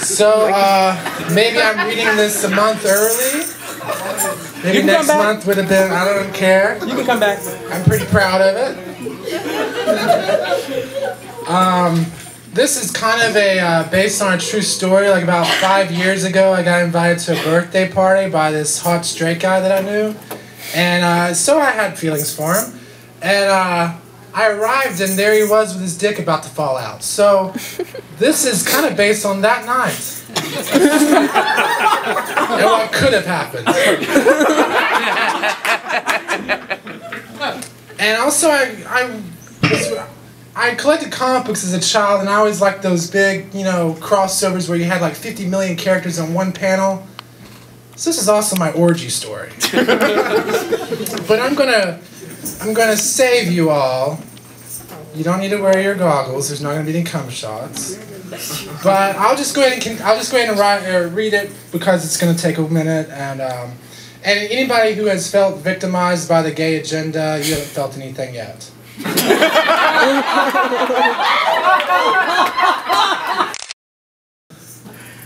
So, maybe I'm reading this a month early. Maybe next month would have been, I don't care. You can come back. I'm pretty proud of it. This is kind of a, based on a true story. Like about 5 years ago, I got invited to a birthday party by this hot straight guy that I knew. And so I had feelings for him. And I arrived and there he was with his dick about to fall out. So this is kind of based on that night. And what could have happened. And also I collected comic books as a child, and I always liked those big, you know, crossovers where you had like 50 million characters on one panel. So this is also my orgy story. But I'm gonna save you all. You don't need to wear your goggles. There's not gonna be any cum shots. But I'll just go ahead and read it because it's gonna take a minute. And anybody who has felt victimized by the gay agenda, you haven't felt anything yet.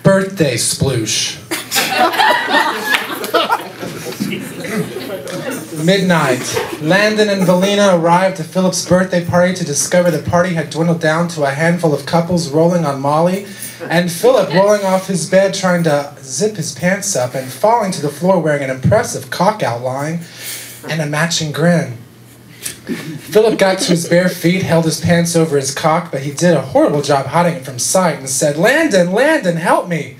Birthday sploosh. Midnight. Landon and Valina arrived at Philip's birthday party to discover the party had dwindled down to a handful of couples rolling on Molly, and Philip rolling off his bed trying to zip his pants up and falling to the floor wearing an impressive cock outline and a matching grin. Philip got to his bare feet, held his pants over his cock, but he did a horrible job hiding it from sight and said, "Landon, Landon, help me!"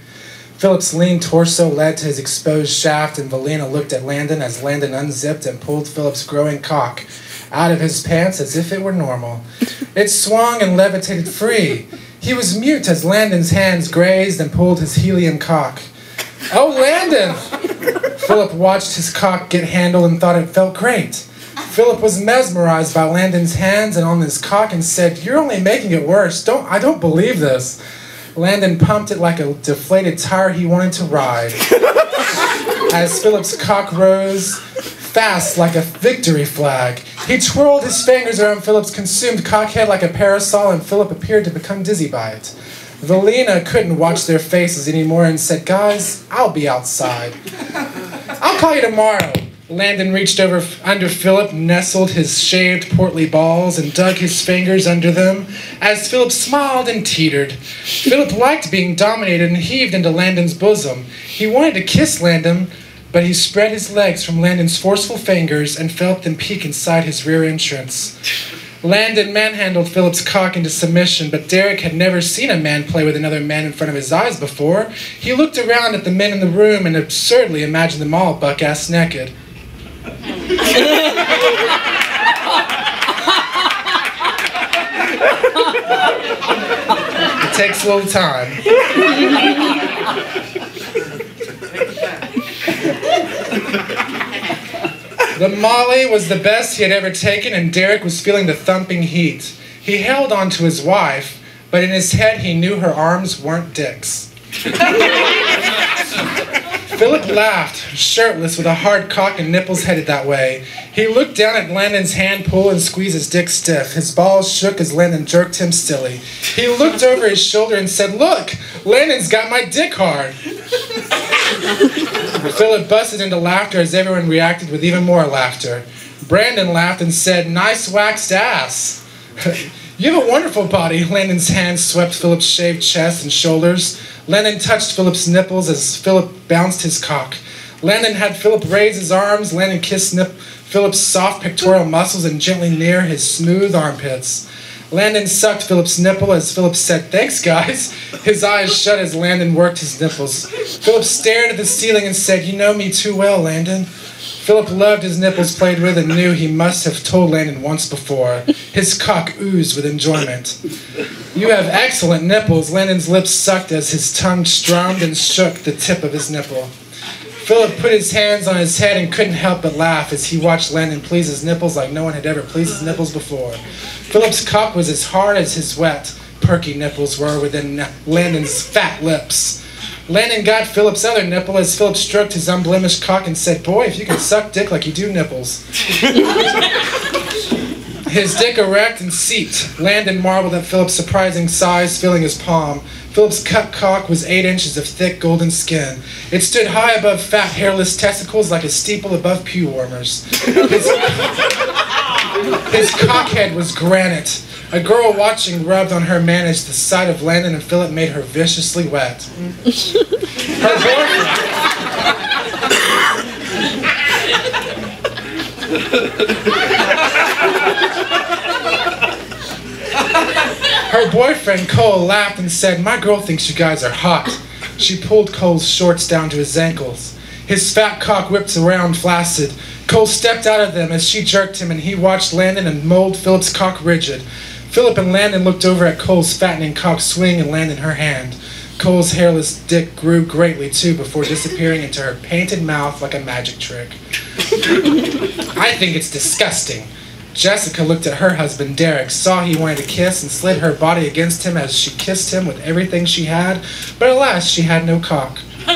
Philip's lean torso led to his exposed shaft, and Valina looked at Landon as Landon unzipped and pulled Philip's growing cock out of his pants as if it were normal. It swung and levitated free. He was mute as Landon's hands grazed and pulled his helium cock. "Oh, Landon!" Philip watched his cock get handled and thought it felt great. Philip was mesmerized by Landon's hands and on his cock and said, "You're only making it worse. I don't believe this." Landon pumped it like a deflated tire he wanted to ride. As Philip's cock rose fast like a victory flag, he twirled his fingers around Philip's consumed cockhead like a parasol, and Philip appeared to become dizzy by it. Valina couldn't watch their faces anymore and said, "Guys, I'll be outside. I'll call you tomorrow." Landon reached over under Philip, nestled his shaved portly balls, and dug his fingers under them as Philip smiled and teetered. Philip liked being dominated and heaved into Landon's bosom. He wanted to kiss Landon, but he spread his legs from Landon's forceful fingers and felt them peek inside his rear entrance. Landon manhandled Philip's cock into submission, but Derek had never seen a man play with another man in front of his eyes before. He looked around at the men in the room and absurdly imagined them all buck-ass naked. It takes a little time. The Molly was the best he had ever taken, and Derek was feeling the thumping heat. He held on to his wife, but in his head he knew her arms weren't dicks. Philip laughed, shirtless, with a hard cock and nipples headed that way. He looked down at Landon's hand pull and squeezed his dick stiff. His balls shook as Landon jerked him stilly. He looked over his shoulder and said, "Look, Landon's got my dick hard." Philip busted into laughter as everyone reacted with even more laughter. Brandon laughed and said, "Nice waxed ass." "You have a wonderful body." Landon's hands swept Philip's shaved chest and shoulders. Landon touched Philip's nipples as Philip bounced his cock. Landon had Philip raise his arms. Landon kissed Philip's soft pectoral muscles and gently near his smooth armpits. Landon sucked Philip's nipple as Philip said, "Thanks, guys." His eyes shut as Landon worked his nipples. Philip stared at the ceiling and said, "You know me too well, Landon." Philip loved his nipples played with and knew he must have told Landon once before. His cock oozed with enjoyment. "You have excellent nipples." Landon's lips sucked as his tongue strummed and shook the tip of his nipple. Philip put his hands on his head and couldn't help but laugh as he watched Landon please his nipples like no one had ever pleased his nipples before. Philip's cock was as hard as his wet, perky nipples were within Landon's fat lips. Landon got Philip's other nipple as Philip stroked his unblemished cock and said, "Boy, if you can suck dick like you do nipples." his dick erect and seeped. Landon marveled at Philip's surprising size, filling his palm. Philip's cut cock was 8 inches of thick golden skin. It stood high above fat, hairless testicles like a steeple above pew warmers. His cockhead was granite. A girl watching rubbed on her managed the sight of Landon, and Philip made her viciously wet. Her boyfriend, Cole, laughed and said, "My girl thinks you guys are hot." She pulled Cole's shorts down to his ankles. His fat cock whipped around flaccid. Cole stepped out of them as she jerked him, and he watched Landon and mold Philip's cock rigid. Philip and Landon looked over at Cole's fattening cock swing and land in her hand. Cole's hairless dick grew greatly too before disappearing into her painted mouth like a magic trick. "I think it's disgusting." Jessica looked at her husband Derek, saw he wanted to kiss, and slid her body against him as she kissed him with everything she had, but alas, she had no cock. Yeah,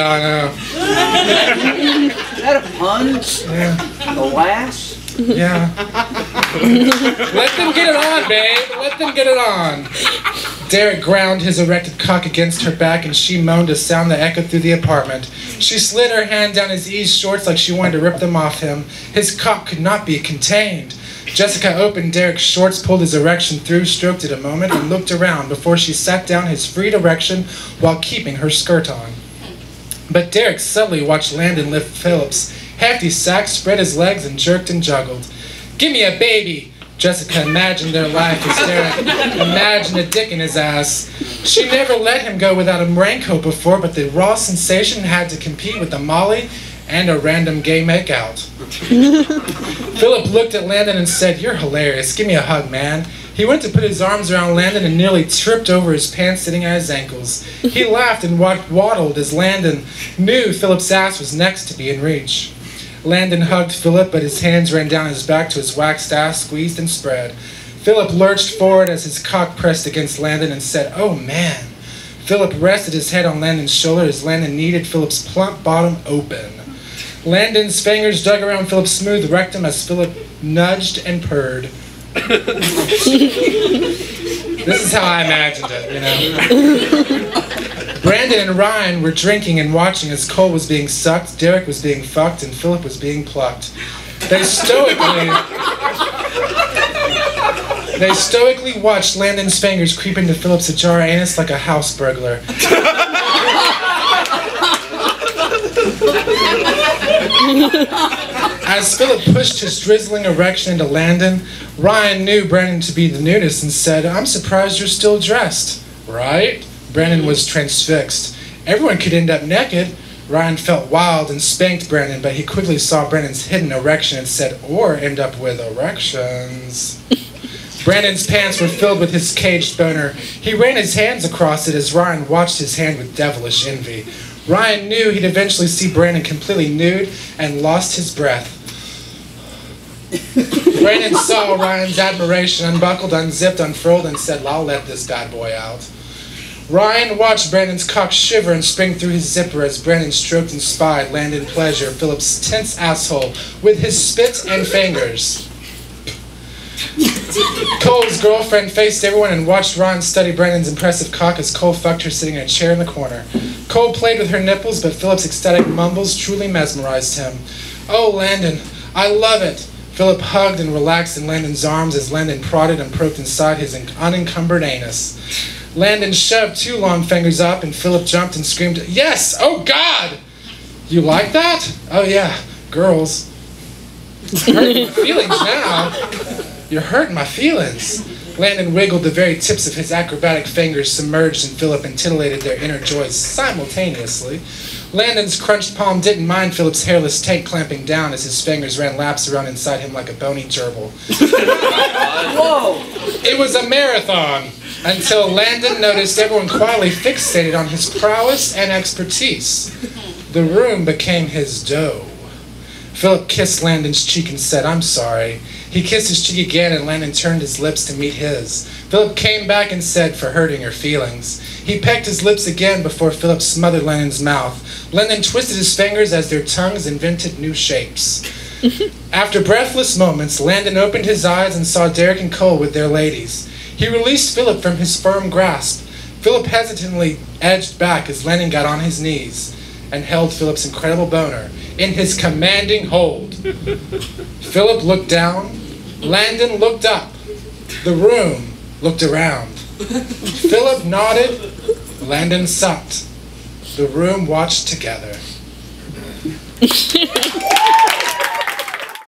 I know. Is that a pun? Yeah. Alas? Yeah. Let them get it on, babe. Let them get it on. Derek ground his erected cock against her back, and she moaned a sound that echoed through the apartment. She slid her hand down his ease shorts like she wanted to rip them off him. His cock could not be contained. Jessica opened Derek's shorts, pulled his erection through, stroked it a moment, and looked around before she sat down his freed erection while keeping her skirt on. But Derek subtly watched Landon lift Philip's hefty sack, spread his legs, and jerked and juggled. "Give me a baby!" Jessica imagined their life as Derek imagined a dick in his ass. She never let him go without a raincoat before, but the raw sensation had to compete with a molly and a random gay makeout. Philip looked at Landon and said, "You're hilarious. Give me a hug, man." He went to put his arms around Landon and nearly tripped over his pants sitting at his ankles. He laughed and waddled as Landon knew Philip's ass was next to be in reach. Landon hugged Philip, but his hands ran down his back to his waxed ass, squeezed and spread. Philip lurched forward as his cock pressed against Landon and said, "Oh, man." Philip rested his head on Landon's shoulder as Landon kneaded Philip's plump bottom open. Landon's fingers dug around Philip's smooth rectum as Philip nudged and purred. This is how I imagined it, you know. Brandon and Ryan were drinking and watching as Cole was being sucked, Derek was being fucked, and Philip was being plucked. They stoically watched Landon's fingers creep into Philip's ajar anus like a house burglar. As Philip pushed his drizzling erection into Landon, Ryan knew Brandon to be the nudist and said, "I'm surprised you're still dressed." "Right?" Brandon was transfixed. Everyone could end up naked. Ryan felt wild and spanked Brandon, but he quickly saw Brandon's hidden erection and said, "Or end up with erections." Brandon's pants were filled with his caged boner. He ran his hands across it as Ryan watched his hand with devilish envy. Ryan knew he'd eventually see Brandon completely nude and lost his breath. Brandon saw Ryan's admiration, unbuckled, unzipped, unfurled, and said, "I'll let this bad boy out." Ryan watched Brandon's cock shiver and spring through his zipper as Brandon stroked and spied Landon pleasure Philip's tense asshole with his spit and fingers. Cole's girlfriend faced everyone and watched Ryan study Brandon's impressive cock as Cole fucked her sitting in a chair in the corner. Cole played with her nipples, but Philip's ecstatic mumbles truly mesmerized him. "Oh, Landon, I love it." Philip hugged and relaxed in Landon's arms as Landon prodded and poked inside his unencumbered anus. Landon shoved 2 long fingers up, and Philip jumped and screamed, "Yes! Oh, God!" "You like that?" "Oh, yeah. Girls." "You're hurting my feelings now. You're hurting my feelings." Landon wiggled the very tips of his acrobatic fingers submerged in Philip and titillated their inner joys simultaneously. Landon's crunched palm didn't mind Philip's hairless tank clamping down as his fingers ran laps around inside him like a bony gerbil. Whoa! It was a marathon until Landon noticed everyone quietly fixated on his prowess and expertise. The room became his dough. Philip kissed Landon's cheek and said, "I'm sorry." He kissed his cheek again, and Landon turned his lips to meet his. Philip came back and said, "For hurting your feelings." He pecked his lips again before Philip smothered Landon's mouth. Landon twisted his fingers as their tongues invented new shapes. After breathless moments, Landon opened his eyes and saw Derek and Cole with their ladies. He released Philip from his firm grasp. Philip hesitantly edged back as Landon got on his knees and held Philip's incredible boner in his commanding hold. Philip looked down. Landon looked up. The room looked around. Philip nodded. Landon sucked. The room watched together.